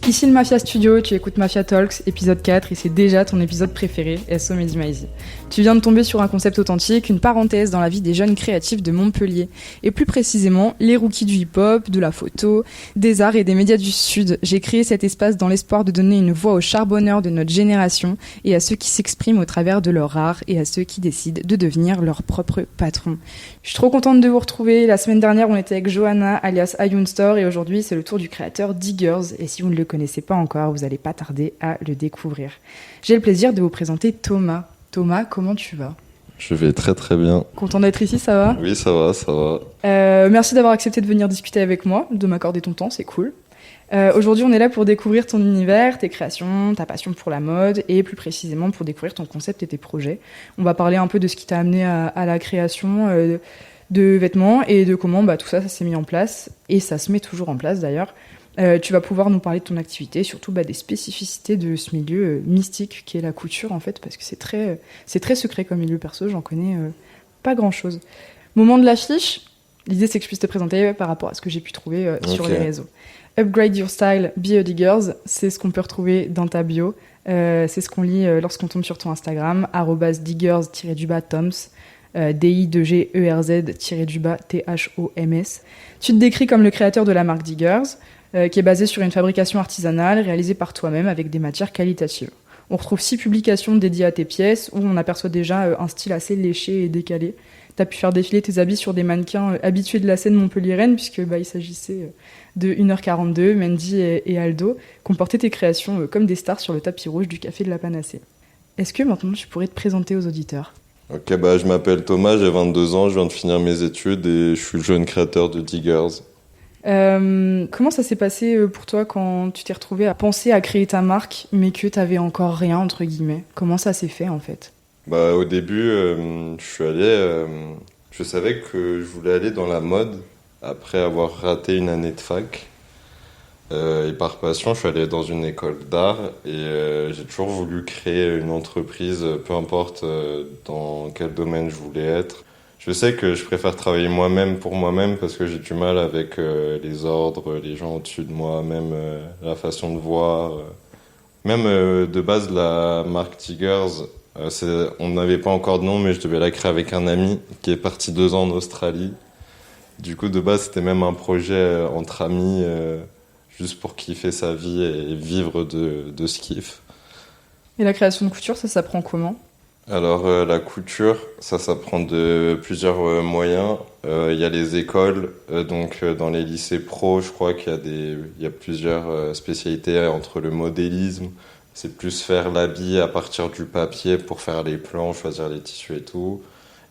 Ici le Mafia Studio, tu écoutes Mafia Talks, épisode 4, et c'est déjà ton épisode préféré, SO Mehdi Maizi. Tu viens de tomber sur un concept authentique, une parenthèse dans la vie des jeunes créatifs de Montpellier, et plus précisément, les rookies du hip-hop, de la photo, des arts et des médias du Sud. J'ai créé cet espace dans l'espoir de donner une voix aux charbonneurs de notre génération, et à ceux qui s'expriment au travers de leur art, et à ceux qui décident de devenir leur propre patron. Je suis trop contente de vous retrouver. La semaine dernière, on était avec Johanna, alias Ayun Store, et aujourd'hui, c'est le tour du créateur Diggers, et si vous ne le connaissez pas encore, vous n'allez pas tarder à le découvrir. J'ai le plaisir de vous présenter Thomas. Thomas, comment tu vas ? Je vais très très bien. Content d'être ici, ça va ? Oui, ça va, ça va. Merci d'avoir accepté de venir discuter avec moi, de m'accorder ton temps, c'est cool. Aujourd'hui, on est là pour découvrir ton univers, tes créations, ta passion pour la mode, et plus précisément pour découvrir ton concept et tes projets. On va parler un peu de ce qui t'a amené à la création de vêtements et de comment tout ça s'est mis en place, et ça se met toujours en place d'ailleurs. Tu vas pouvoir nous parler de ton activité, surtout des spécificités de ce milieu mystique qui est la couture en fait, parce que c'est très secret comme milieu perso, j'en connais pas grand-chose. Moment de l'affiche, l'idée c'est que je puisse te présenter par rapport à ce que j'ai pu trouver sur les réseaux. Upgrade your style, be a diggers, c'est ce qu'on peut retrouver dans ta bio, c'est ce qu'on lit lorsqu'on tombe sur ton Instagram, @diggers_toms, DIGERZ_THOMS. Tu te décris comme le créateur de la marque Diggers, qui est basée sur une fabrication artisanale réalisée par toi-même avec des matières qualitatives. On retrouve 6 publications dédiées à tes pièces où on aperçoit déjà un style assez léché et décalé. Tu as pu faire défiler tes habits sur des mannequins habitués de la scène montpelliéraine puisque il s'agissait de 1h42, Mendy et Aldo, qui ont porté tes créations comme des stars sur le tapis rouge du Café de la Panacée. Est-ce que maintenant tu pourrais te présenter aux auditeurs ? Ok, je m'appelle Thomas, j'ai 22 ans, je viens de finir mes études et je suis le jeune créateur de Diggers. Comment ça s'est passé pour toi quand tu t'es retrouvé à penser à créer ta marque mais que t'avais encore rien entre guillemets ? Comment ça s'est fait en fait ? Au début, je savais que je voulais aller dans la mode après avoir raté une année de fac. Et par passion, je suis allé dans une école d'art et j'ai toujours voulu créer une entreprise, peu importe dans quel domaine je voulais être. Je sais que je préfère travailler moi-même pour moi-même parce que j'ai du mal avec les ordres, les gens au-dessus de moi, même la façon de voir. Même de base, la marque Diggers, on n'avait pas encore de nom, mais je devais la créer avec un ami qui est parti 2 ans en Australie. Du coup, de base, c'était même un projet entre amis, juste pour kiffer sa vie et vivre de ce kiff. Et la création de couture, ça s'apprend comment ? Alors la couture, ça s'apprend de plusieurs moyens. Il y a les écoles, donc dans les lycées pro, je crois qu'il y a plusieurs spécialités entre le modélisme. C'est plus faire l'habit à partir du papier pour faire les plans, choisir les tissus et tout.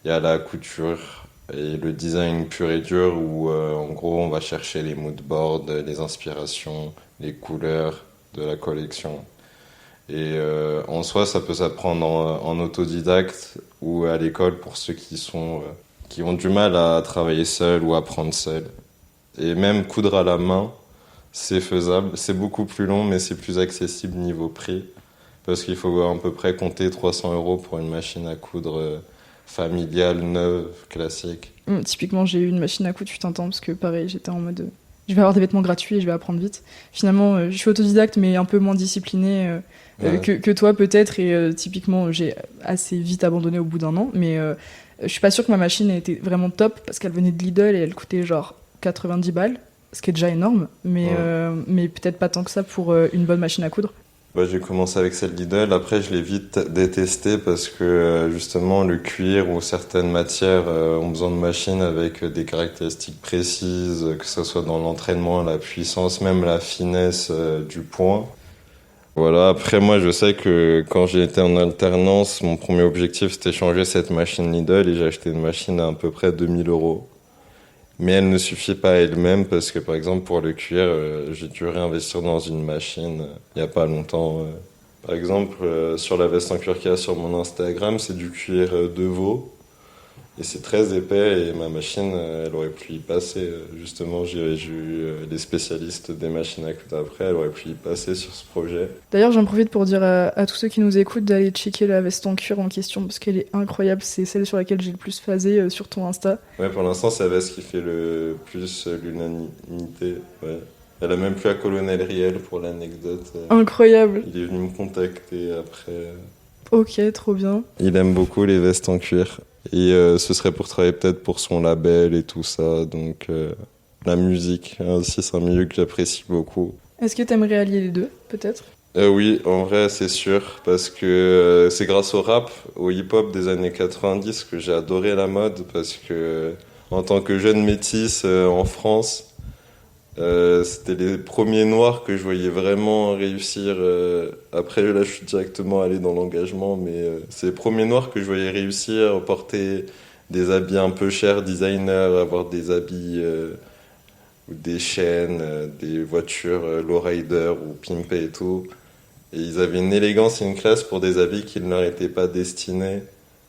Il y a la couture et le design pur et dur où en gros on va chercher les moodboards, les inspirations, les couleurs de la collection. Et en soi, ça peut s'apprendre en autodidacte ou à l'école pour ceux qui ont du mal à travailler seul ou apprendre seul. Et même coudre à la main, c'est faisable. C'est beaucoup plus long, mais c'est plus accessible niveau prix. Parce qu'il faut à peu près compter 300 € pour une machine à coudre familiale, neuve, classique. Typiquement, j'ai eu une machine à coudre, tu t'entends, parce que pareil, j'étais en mode... je vais avoir des vêtements gratuits et je vais apprendre vite. Finalement, je suis autodidacte, mais un peu moins disciplinée que toi, peut-être. Et typiquement, j'ai assez vite abandonné au bout d'1 an. Mais je suis pas sûre que ma machine ait été vraiment top, parce qu'elle venait de Lidl et elle coûtait genre 90 balles, ce qui est déjà énorme. Mais peut-être pas tant que ça pour une bonne machine à coudre. J'ai commencé avec celle Lidl, après je l'ai vite détestée parce que justement le cuir ou certaines matières ont besoin de machines avec des caractéristiques précises, que ce soit dans l'entraînement, la puissance, même la finesse du point. Voilà, après moi je sais que quand j'ai été en alternance, mon premier objectif c'était changer cette machine Lidl et j'ai acheté une machine à peu près 2000 €. Mais elle ne suffit pas à elle-même parce que par exemple pour le cuir, j'ai dû réinvestir dans une machine il n'y a pas longtemps. Par exemple, sur la veste en cuir qu'il y a sur mon Instagram, c'est du cuir de veau et c'est très épais et ma machine, elle aurait pu y passer. Justement, j'ai eu les spécialistes des machines à coudre après, elle aurait pu y passer sur ce projet. D'ailleurs, j'en profite pour dire à tous ceux qui nous écoutent d'aller checker la veste en cuir en question parce qu'elle est incroyable. C'est celle sur laquelle j'ai le plus phasé sur ton Insta. Ouais, pour l'instant, c'est la veste qui fait le plus l'unanimité. Ouais. Elle a même plus à Colonel Riel pour l'anecdote. Incroyable. Il est venu me contacter après. Ok, trop bien. Il aime beaucoup les vestes en cuir. Et ce serait pour travailler peut-être pour son label et tout ça. Donc la musique aussi, c'est un milieu que j'apprécie beaucoup. Est-ce que t'aimerais allier les deux, peut-être? Oui, en vrai, c'est sûr, parce que c'est grâce au rap, au hip-hop des années 90 que j'ai adoré la mode, parce que en tant que jeune métis en France, c'était les premiers noirs que je voyais vraiment réussir. Après, là, je suis directement allé dans l'engagement, mais c'est les premiers noirs que je voyais réussir, porter des habits un peu chers, designer, avoir des habits ou des chaînes, des voitures lowrider ou pimpées et tout. Et ils avaient une élégance et une classe pour des habits qui ne leur étaient pas destinés.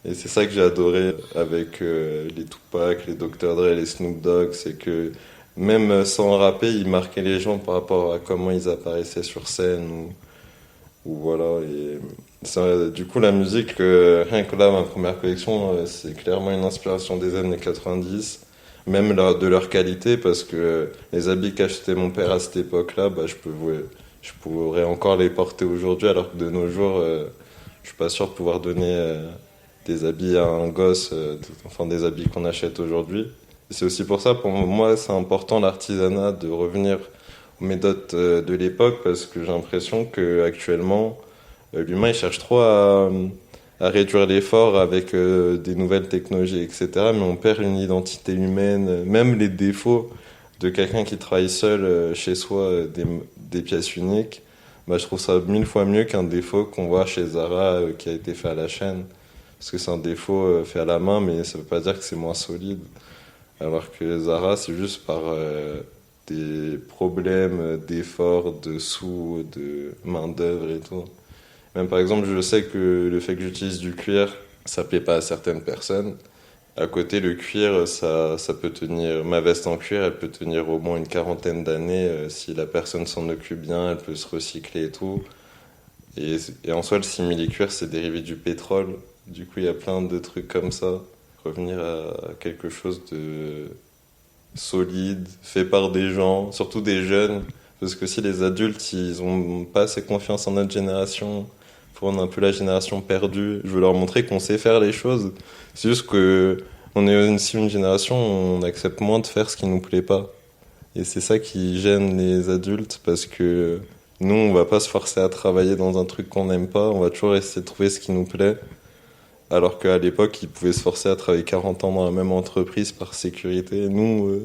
Et c'est ça que j'ai adoré avec les Tupac, les Dr. Dre, les Snoop Dogg, c'est que même sans rapper, ils marquaient les gens par rapport à comment ils apparaissaient sur scène ou voilà. Et ça, du coup, la musique, rien que là, ma première collection, c'est clairement une inspiration des années 90, même de leur qualité, parce que les habits qu'achetait mon père à cette époque-là, bah, je pourrais encore les porter aujourd'hui, alors que de nos jours, je suis pas sûr de pouvoir donner des habits à un gosse, enfin des habits qu'on achète aujourd'hui. Et c'est aussi pour ça, pour moi, c'est important l'artisanat, de revenir aux méthodes de l'époque, parce que j'ai l'impression qu'actuellement, l'humain il cherche trop à réduire l'effort avec des nouvelles technologies, etc. Mais on perd une identité humaine, même les défauts de quelqu'un qui travaille seul chez soi, des pièces uniques. Bah, je trouve ça 1000 fois mieux qu'un défaut qu'on voit chez Zara qui a été fait à la chaîne. Parce que c'est un défaut fait à la main, mais ça veut pas dire que c'est moins solide. Alors que Zara, c'est juste par des problèmes d'effort, de sous, de main-d'œuvre et tout. Même par exemple, je sais que le fait que j'utilise du cuir, ça plaît pas à certaines personnes. À côté, le cuir, ça peut tenir. Ma veste en cuir, elle peut tenir au moins une quarantaine d'années. Si la personne s'en occupe bien, elle peut se recycler et tout. Et en soi, le simili-cuir, c'est dérivé du pétrole. Du coup, il y a plein de trucs comme ça. Revenir à quelque chose de solide, fait par des gens, surtout des jeunes. Parce que si les adultes, ils ont pas assez confiance en notre génération, pour on est un peu la génération perdue, je veux leur montrer qu'on sait faire les choses. C'est juste que on est aussi une génération où on accepte moins de faire ce qui nous plaît pas. Et c'est ça qui gêne les adultes, parce que nous, on va pas se forcer à travailler dans un truc qu'on n'aime pas, on va toujours essayer de trouver ce qui nous plaît. Alors qu'à l'époque, ils pouvaient se forcer à travailler 40 ans dans la même entreprise par sécurité. Nous,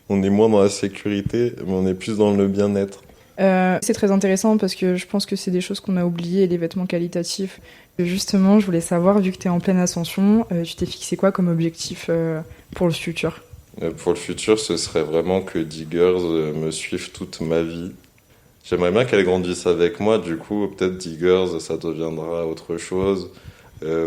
on est moins dans la sécurité, mais on est plus dans le bien-être. C'est très intéressant parce que je pense que c'est des choses qu'on a oubliées, les vêtements qualitatifs. Justement, je voulais savoir, vu que tu es en pleine ascension, tu t'es fixé quoi comme objectif pour le futur? Pour le futur, ce serait vraiment que Diggers me suive toute ma vie. J'aimerais bien qu'elle grandisse avec moi, du coup, peut-être Diggers, ça deviendra autre chose.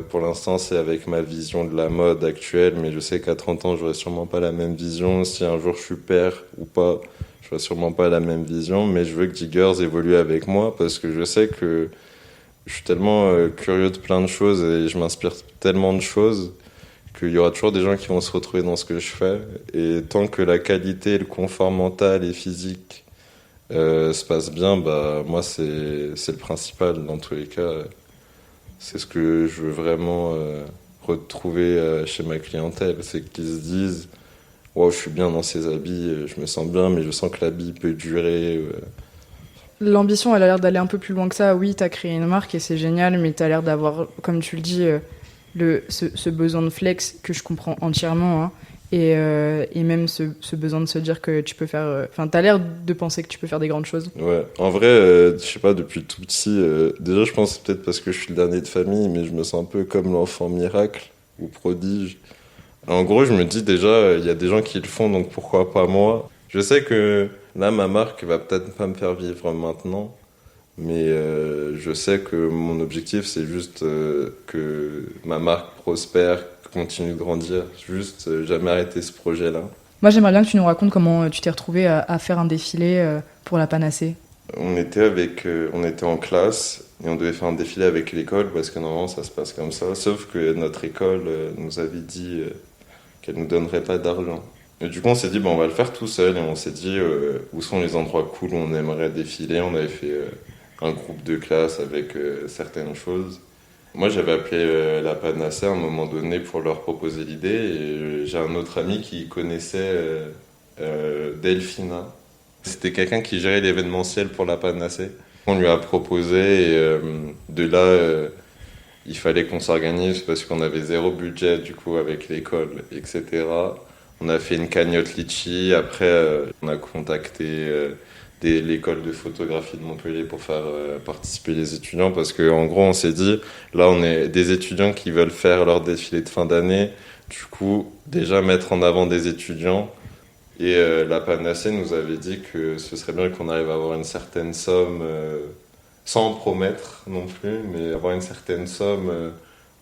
Pour l'instant, c'est avec ma vision de la mode actuelle, mais je sais qu'à 30 ans, j'aurai sûrement pas la même vision. Si un jour je suis père ou pas, j'aurai sûrement pas la même vision, mais je veux que Diggers évolue avec moi parce que je sais que je suis tellement curieux de plein de choses et je m'inspire tellement de choses qu'il y aura toujours des gens qui vont se retrouver dans ce que je fais. Et tant que la qualité, le confort mental et physique se passe bien, bah moi c'est le principal dans tous les cas. C'est ce que je veux vraiment retrouver chez ma clientèle, c'est qu'ils se disent wow, je suis bien dans ces habits, je me sens bien, mais je sens que l'habit peut durer. L'ambition, elle a l'air d'aller un peu plus loin que ça. Oui, t'as créé une marque et c'est génial, mais t'as l'air d'avoir, comme tu le dis, ce besoin de flex que je comprends entièrement, hein, et même ce besoin de se dire que tu peux faire... Enfin, t'as l'air de penser que tu peux faire des grandes choses. Ouais, en vrai, je sais pas, depuis tout petit, déjà je pense que c'est peut-être parce que je suis le dernier de famille, mais je me sens un peu comme l'enfant miracle ou prodige. En gros, je me dis déjà, il y a des gens qui le font, donc pourquoi pas moi? Je sais que là, ma marque va peut-être pas me faire vivre maintenant, mais je sais que mon objectif, c'est juste que ma marque prospère, continue de grandir, juste jamais arrêter ce projet-là. Moi, j'aimerais bien que tu nous racontes comment tu t'es retrouvé à faire un défilé pour la Panacée. On était en classe et on devait faire un défilé avec l'école parce que normalement ça se passe comme ça. Sauf que notre école nous avait dit qu'elle nous donnerait pas d'argent. Et du coup, on s'est dit, bon, on va le faire tout seul. Et on s'est dit, où sont les endroits cool où on aimerait défiler. On avait fait un groupe de classe avec certaines choses. Moi, j'avais appelé la Panacée à un moment donné pour leur proposer l'idée. Et j'ai un autre ami qui connaissait Delphina. C'était quelqu'un qui gérait l'événementiel pour la Panacée. On lui a proposé et de là, il fallait qu'on s'organise parce qu'on avait zéro budget du coup avec l'école, etc. On a fait une cagnotte litchi. Après, on a contacté l'école de photographie de Montpellier pour faire participer les étudiants parce qu'en gros, on s'est dit, là, on est des étudiants qui veulent faire leur défilé de fin d'année. Du coup, déjà mettre en avant des étudiants. Et la Panacée nous avait dit que ce serait bien qu'on arrive à avoir une certaine somme, sans en promettre non plus, mais avoir une certaine somme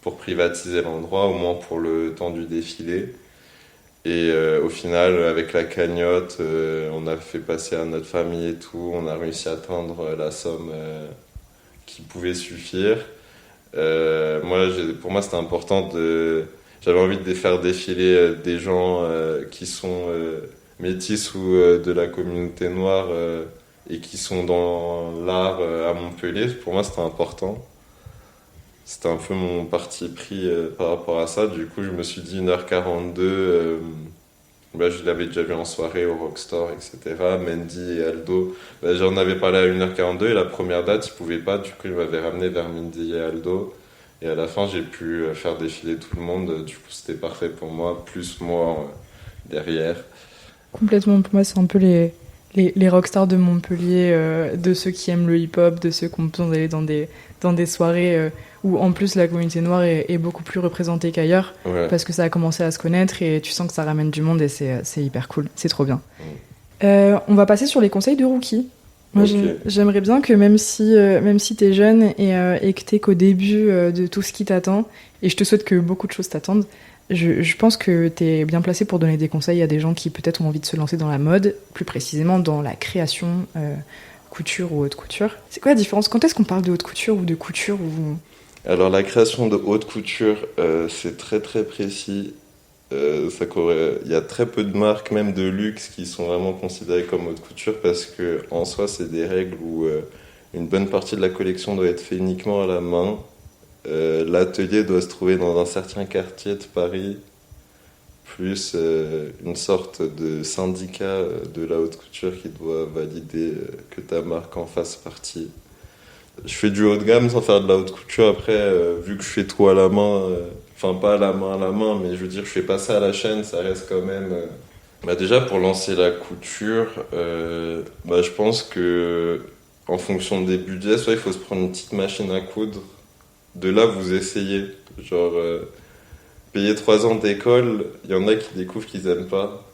pour privatiser l'endroit, au moins pour le temps du défilé. Et au final, avec la cagnotte, on a fait passer à notre famille et tout, on a réussi à atteindre la somme qui pouvait suffire. Pour moi, c'était important j'avais envie de faire défiler des gens qui sont métis ou de la communauté noire et qui sont dans l'art à Montpellier. Pour moi, c'était important. C'était un peu mon parti pris par rapport à ça. Du coup, je me suis dit 1h42. Je l'avais déjà vu en soirée au Rockstore, etc. Mendy et Aldo. J'en avais parlé à 1h42 et la première date, ils ne pouvaient pas. Du coup, ils m'avaient ramené vers Mendy et Aldo. Et à la fin, j'ai pu faire défiler tout le monde. Du coup, c'était parfait pour moi, plus moi derrière. Complètement, pour moi, c'est un peu les rockstars de Montpellier, de ceux qui aiment le hip-hop, de ceux qui ont besoin d'aller dans des soirées où en plus la communauté noire est beaucoup plus représentée qu'ailleurs, Ouais. parce que ça a commencé à se connaître et tu sens que ça ramène du monde et c'est hyper cool, c'est trop bien. On va passer sur les conseils de rookie. Moi, Ok. j'aimerais bien que même si t'es jeune et que t'es qu'au début de tout ce qui t'attend, et je te souhaite que beaucoup de choses t'attendent, je pense que t'es bien placé pour donner des conseils à des gens qui peut-être ont envie de se lancer dans la mode, plus précisément dans la création, couture ou haute couture. C'est quoi la différence? Quand est-ce qu'on parle de haute couture ou de couture ou... Alors la création de haute couture, c'est très très précis. Il y a très peu de marques, même de luxe, qui sont vraiment considérées comme haute couture parce que en soi, c'est des règles où une bonne partie de la collection doit être faite uniquement à la main. L'atelier doit se trouver dans un certain quartier de Paris, plus une sorte de syndicat de la haute couture qui doit valider que ta marque en fasse partie. Je fais du haut de gamme sans faire de la haute couture. Après, vu que je fais tout à la main, enfin pas à la main, mais je veux dire, je fais pas ça à la chaîne, ça reste quand même. Déjà, pour lancer la couture, je pense que en fonction des budgets, soit il faut se prendre une petite machine à coudre. De là, vous essayez. Genre, payer 3 ans d'école, il y en a qui découvrent qu'ils aiment pas.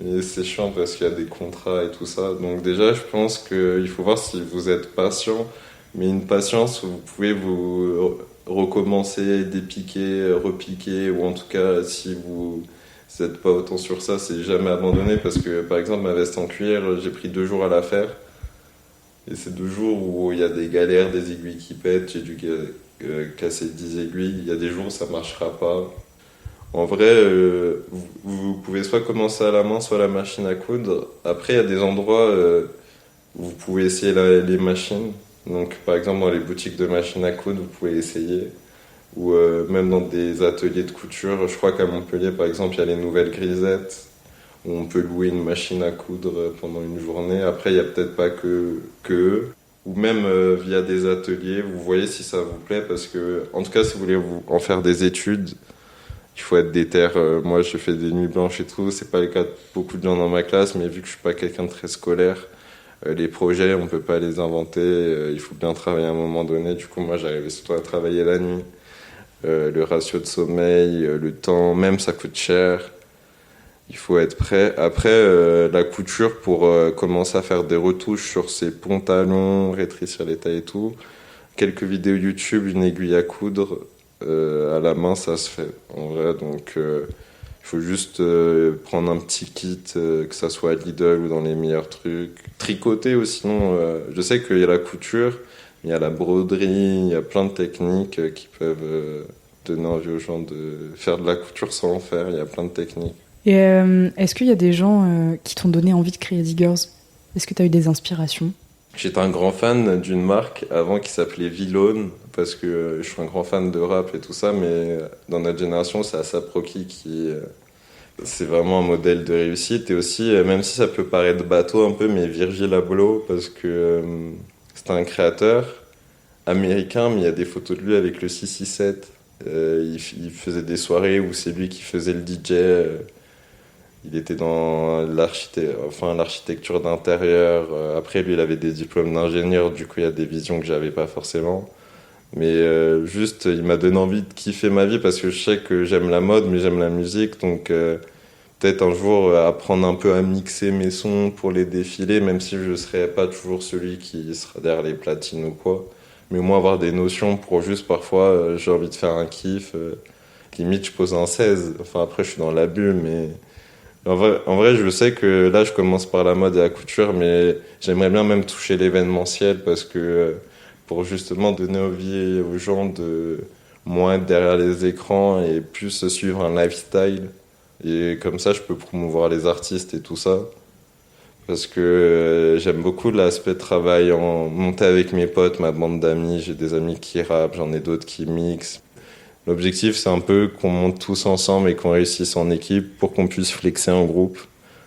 Et c'est chiant parce qu'il y a des contrats et tout ça. Donc déjà, je pense qu'il faut voir si vous êtes patient. Mais une patience où vous pouvez vous recommencer, dépiquer, repiquer, ou en tout cas, si vous n'êtes pas autant sur ça, c'est jamais abandonner. Parce que, par exemple, ma veste en cuir, j'ai pris 2 jours à la faire. Et c'est 2 jours où il y a des galères, des aiguilles qui pètent, j'ai dû casser 10 aiguilles. Il y a des jours où ça marchera pas. En vrai, vous pouvez soit commencer à la main, soit à la machine à coudre. Après, il y a des endroits où vous pouvez essayer les machines. Donc, par exemple, dans les boutiques de machines à coudre, vous pouvez essayer. Ou même dans des ateliers de couture. Je crois qu'à Montpellier, par exemple, il y a les nouvelles grisettes où on peut louer une machine à coudre pendant une journée. Après, il n'y a peut-être pas que eux. Ou même via des ateliers, vous voyez si ça vous plaît. Parce que, en tout cas, si vous voulez en faire des études, il faut être déter. Moi, je fais des nuits blanches et tout. C'est pas le cas de beaucoup de gens dans ma classe, mais vu que je suis pas quelqu'un de très scolaire, les projets, on peut pas les inventer. Il faut bien travailler à un moment donné. Du coup, moi, j'arrivais surtout à travailler la nuit. Le ratio de sommeil, le temps, même ça coûte cher. Il faut être prêt. Après, la couture, pour commencer à faire des retouches sur ses pantalons, rétrécir les tailles et tout. Quelques vidéos YouTube, une aiguille à coudre. À la main, ça se fait. En vrai, donc il faut juste prendre un petit kit, que ça soit à Lidl ou dans les meilleurs trucs. Tricoter aussi, sinon, je sais qu'il y a la couture, il y a la broderie, il y a plein de techniques qui peuvent donner envie aux gens de faire de la couture sans en faire. Il y a plein de techniques. Et est-ce qu'il y a des gens qui t'ont donné envie de créer Diggers? Est-ce que tu as eu des inspirations? J'étais un grand fan d'une marque avant qui s'appelait Vlone, parce que je suis un grand fan de rap et tout ça, mais dans notre génération, c'est A$AP Rocky qui... c'est vraiment un modèle de réussite. Et aussi, même si ça peut paraître bateau un peu, mais Virgil Abloh, parce que c'est un créateur américain, mais il y a des photos de lui avec le 667. Il faisait des soirées où c'est lui qui faisait le DJ. Il était dans l'architecture d'intérieur. Après, lui, il avait des diplômes d'ingénieur. Du coup, il y a des visions que j'avais pas forcément. Mais juste, il m'a donné envie de kiffer ma vie parce que je sais que j'aime la mode, mais j'aime la musique. Donc, peut-être un jour apprendre un peu à mixer mes sons pour les défilés, même si je serai pas toujours celui qui sera derrière les platines ou quoi. Mais au moins avoir des notions pour juste parfois, j'ai envie de faire un kiff. Limite, je pose un 16. Enfin, après, je suis dans l'abus, mais. En vrai, je sais que là, je commence par la mode et la couture, mais j'aimerais bien même toucher l'événementiel parce que pour justement donner envie aux gens de moins être derrière les écrans et plus suivre un lifestyle. Et comme ça, je peux promouvoir les artistes et tout ça. Parce que j'aime beaucoup l'aspect travail en monter avec mes potes, ma bande d'amis. J'ai des amis qui rappent, j'en ai d'autres qui mixent. L'objectif, c'est un peu qu'on monte tous ensemble et qu'on réussisse en équipe pour qu'on puisse flexer en groupe.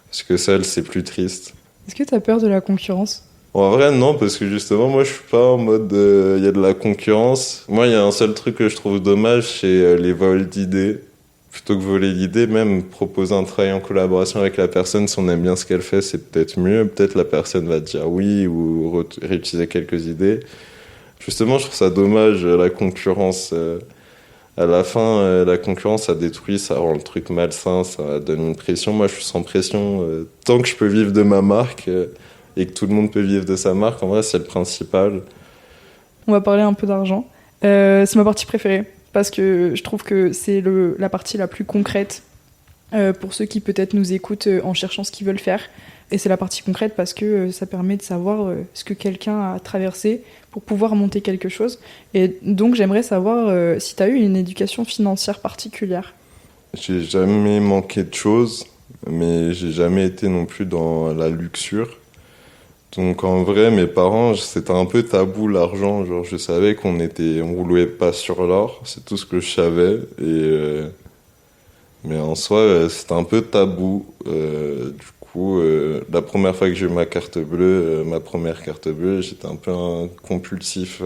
Parce que seul, c'est plus triste. Est-ce que tu as peur de la concurrence? Bon, en vrai, non, parce que justement, moi, je suis pas en mode il y a de la concurrence. Moi, il y a un seul truc que je trouve dommage, c'est les vols d'idées. Plutôt que voler l'idée, même proposer un travail en collaboration avec la personne, si on aime bien ce qu'elle fait, c'est peut-être mieux. Peut-être la personne va dire oui ou réutiliser quelques idées. Justement, je trouve ça dommage, la concurrence. À la fin, la concurrence, ça détruit, ça rend le truc malsain, ça donne une pression. Moi, je suis sans pression. Tant que je peux vivre de ma marque et que tout le monde peut vivre de sa marque, en vrai, c'est le principal. On va parler un peu d'argent. C'est ma partie préférée parce que je trouve que c'est la partie la plus concrète pour ceux qui peut-être nous écoutent en cherchant ce qu'ils veulent faire. Et c'est la partie concrète parce que ça permet de savoir ce que quelqu'un a traversé pour pouvoir monter quelque chose. Et donc j'aimerais savoir si tu as eu une éducation financière particulière. J'ai jamais manqué de choses, mais j'ai jamais été non plus dans la luxure. Donc en vrai, mes parents, c'était un peu tabou l'argent. Genre, je savais on roulait pas sur l'or, c'est tout ce que je savais. Mais en soi, c'était un peu tabou. Du coup, la première fois que j'ai eu ma première carte bleue, j'étais un peu un compulsif.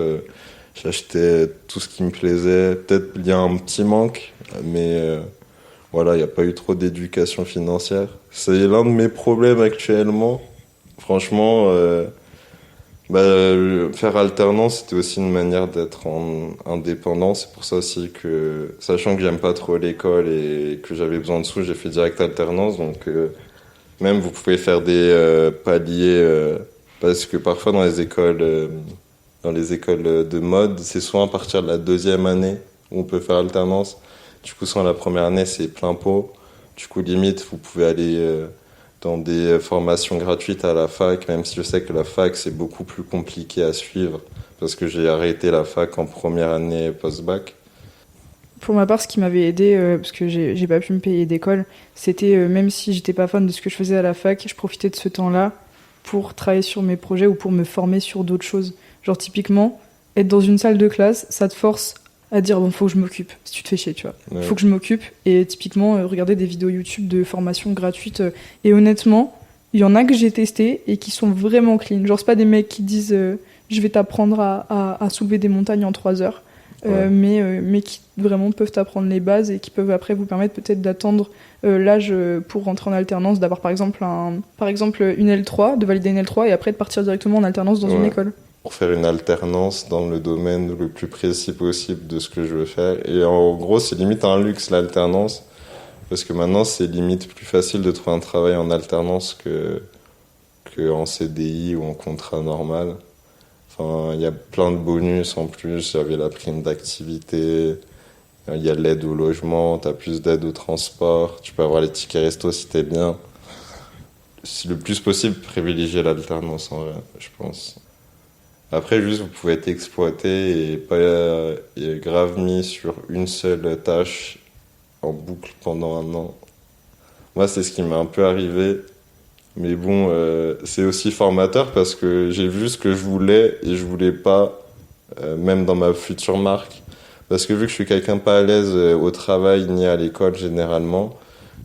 J'achetais tout ce qui me plaisait. Peut-être il y a un petit manque, mais voilà, il n'y a pas eu trop d'éducation financière. C'est l'un de mes problèmes actuellement. Franchement, faire alternance, c'était aussi une manière d'être indépendant. C'est pour ça aussi que, sachant que j'aime pas trop l'école et que j'avais besoin de sous, j'ai fait direct alternance. Donc, même vous pouvez faire des paliers, parce que parfois dans les écoles de mode, c'est souvent à partir de la deuxième année où on peut faire alternance. Du coup, soit la première année, c'est plein pot. Du coup, limite, vous pouvez aller dans des formations gratuites à la fac, même si je sais que la fac, c'est beaucoup plus compliqué à suivre, parce que j'ai arrêté la fac en première année post-bac. Pour ma part, ce qui m'avait aidé, parce que j'ai pas pu me payer d'école, c'était même si j'étais pas fan de ce que je faisais à la fac, je profitais de ce temps-là pour travailler sur mes projets ou pour me former sur d'autres choses. Genre typiquement, être dans une salle de classe, ça te force à dire bon, faut que je m'occupe, si tu te fais chier, tu vois. Ouais. Faut que je m'occupe. Et typiquement, regarder des vidéos YouTube de formation gratuite. Et honnêtement, il y en a que j'ai testé et qui sont vraiment clean. Genre, c'est pas des mecs qui disent je vais t'apprendre à soulever des montagnes en 3 heures. Ouais. Mais qui vraiment peuvent t'apprendre les bases et qui peuvent après vous permettre peut-être d'attendre l'âge pour rentrer en alternance, d'avoir par exemple une L3, de valider une L3 et après de partir directement en alternance dans une école. Pour faire une alternance dans le domaine le plus précis possible de ce que je veux faire. Et en gros, c'est limite un luxe l'alternance, parce que maintenant, c'est limite plus facile de trouver un travail en alternance que en CDI ou en contrat normal. Enfin, il y a plein de bonus en plus. Il y avait la prime d'activité, il y a l'aide au logement, tu as plus d'aide au transport, tu peux avoir les tickets resto si t'es bien. C'est le plus possible privilégier l'alternance en vrai, je pense. Après, juste, vous pouvez être exploité et pas grave mis sur une seule tâche en boucle pendant 1 an. Moi, c'est ce qui m'est un peu arrivé. Mais bon, c'est aussi formateur parce que j'ai vu ce que je voulais et je voulais pas, même dans ma future marque. Parce que vu que je suis quelqu'un pas à l'aise au travail ni à l'école généralement,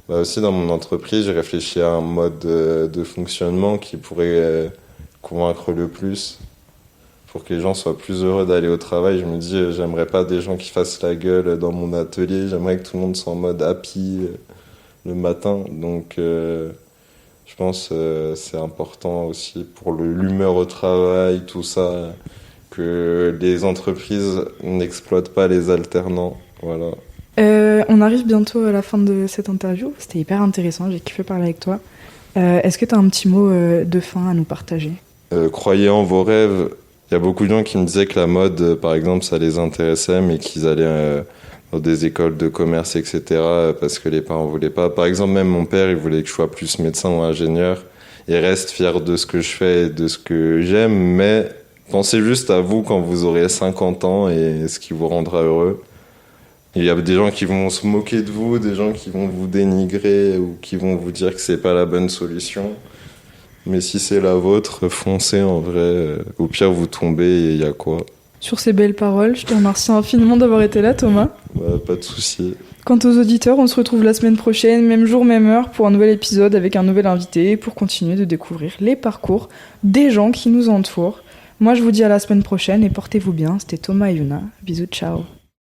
bah aussi dans mon entreprise, j'ai réfléchi à un mode de fonctionnement qui pourrait convaincre le plus pour que les gens soient plus heureux d'aller au travail. Je me dis, j'aimerais pas des gens qui fassent la gueule dans mon atelier, j'aimerais que tout le monde soit en mode happy le matin. Donc je pense que c'est important aussi pour l'humeur au travail, tout ça, que les entreprises n'exploitent pas les alternants. Voilà. On arrive bientôt à la fin de cette interview. C'était hyper intéressant, j'ai kiffé parler avec toi. Est-ce que tu as un petit mot de fin à nous partager ? Croyez en vos rêves. Il y a beaucoup de gens qui me disaient que la mode, par exemple, ça les intéressait, mais qu'ils allaient dans des écoles de commerce, etc., parce que les parents voulaient pas. Par exemple, même mon père, il voulait que je sois plus médecin ou ingénieur. Il reste fier de ce que je fais et de ce que j'aime, mais pensez juste à vous quand vous aurez 50 ans et ce qui vous rendra heureux. Il y a des gens qui vont se moquer de vous, des gens qui vont vous dénigrer ou qui vont vous dire que c'est pas la bonne solution. Mais si c'est la vôtre, foncez en vrai. Au pire, vous tombez et il y a quoi. Sur ces belles paroles, je te remercie infiniment d'avoir été là, Thomas. Pas de souci. Quant aux auditeurs, on se retrouve la semaine prochaine, même jour, même heure, pour un nouvel épisode avec un nouvel invité, pour continuer de découvrir les parcours des gens qui nous entourent. Moi, je vous dis à la semaine prochaine et portez-vous bien. C'était Thomas et Yuna. Bisous, ciao.